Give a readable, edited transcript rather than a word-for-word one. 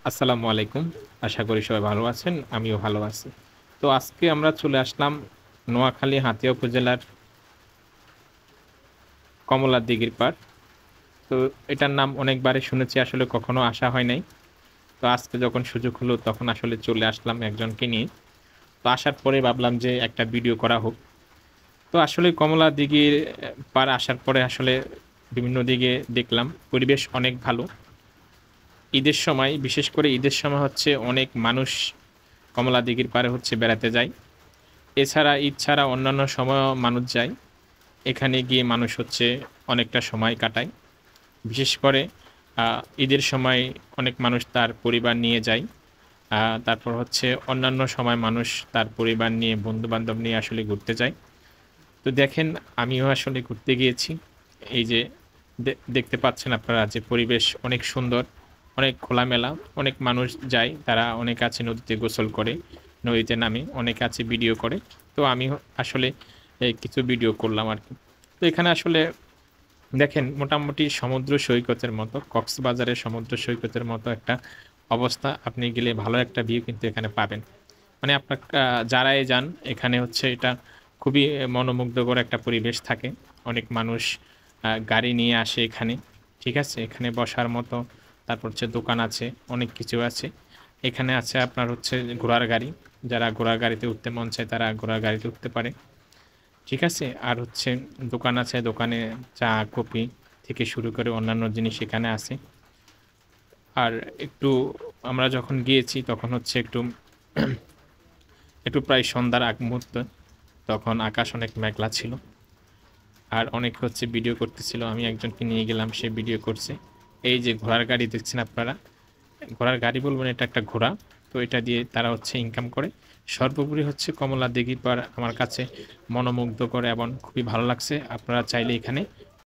আসসালামু আলাইকুম। আশা করি সবাই ভালো আছেন। আমিও ভালো আছি। তো আজকে আমরা চলে আসলাম নোয়াখালী হাতিয়া উপজেলার কমলার দিঘির পাড়। তো এটার নাম অনেকবারই শুনেছি, আসলে কখনো আসা হয় নাই। তো আজকে যখন সুযোগ হলো তখন আসলে চলে আসলাম একজনকে নিয়ে। তো আসার পরে ভাবলাম যে একটা ভিডিও করা হোক। তো আসলে কমলা দিঘির পাড় আসার পরে আসলে বিভিন্ন দিকে দেখলাম পরিবেশ অনেক ভালো। ঈদের সময়, বিশেষ করে ঈদের সময় হচ্ছে অনেক মানুষ কমলা দিঘির পাড়ে হচ্ছে বেড়াতে যায়। এছাড়া ঈদ ছাড়া অন্যান্য সময়ও মানুষ যায়। এখানে গিয়ে মানুষ হচ্ছে অনেকটা সময় কাটায়। বিশেষ করে ঈদের সময় অনেক মানুষ তার পরিবার নিয়ে যায়। তারপর হচ্ছে অন্যান্য সময় মানুষ তার পরিবার নিয়ে, বন্ধু-বান্ধব নিয়ে আসলে ঘুরতে যায়। তো দেখেন, আমিও আসলে ঘুরতে গিয়েছি। এই যে দেখতে পাচ্ছেন আপনারা যে পরিবেশ অনেক সুন্দর, অনেক খোলামেলা, অনেক মানুষ যায়। তারা অনেক আছে নদীতে গোসল করে, নদীতে নামে, অনেকে আছে ভিডিও করে। তো আমিও আসলে কিছু ভিডিও করলাম আরকি। তো এখানে আসলে দেখেন মোটামুটি সমুদ্র সৈকতের মতো, কক্সবাজারের সমুদ্র সৈকতের মতো একটা অবস্থা। আপনি গেলে ভালো একটা ভিউ কিন্তু এখানে পাবেন। মানে আপনার যারাই যান এখানে হচ্ছে এটা খুবই মনোমুগ্ধকর একটা পরিবেশ থাকে। অনেক মানুষ গাড়ি নিয়ে আসে এখানে। ঠিক আছে? এখানে বসার মতো, তারপর হচ্ছে দোকান আছে, অনেক কিছু আছে। এখানে আছে আপনার হচ্ছে ঘোড়ার গাড়ি। যারা ঘোড়ার গাড়িতে উঠতে মন চায় তারা ঘোড়ার গাড়িতে উঠতে পারে। ঠিক আছে? আর হচ্ছে দোকান আছে, দোকানে চা, কফি থেকে শুরু করে অন্যান্য জিনিস এখানে আছে। আর একটু আমরা যখন গিয়েছি তখন হচ্ছে একটু একটু প্রায় সন্ধ্যার আগ মুহূর্ত। তখন আকাশ অনেক মেঘলা ছিল। আর অনেকে হচ্ছে ভিডিও করতেছিল। আমি একজনকে নিয়ে গেলাম, সে ভিডিও করছে। এই যে ঘোড়ার গাড়ি দেখছেন আপনারা, ঘোড়ার গাড়ি বলবেন, এটা একটা ঘোড়া। তো এটা দিয়ে তারা হচ্ছে ইনকাম করে। সর্বোপরি হচ্ছে কমলা দিঘির পাড় আমার কাছে মনোমুগ্ধকর এবং খুবই ভালো লাগছে। আপনারা চাইলে এখানে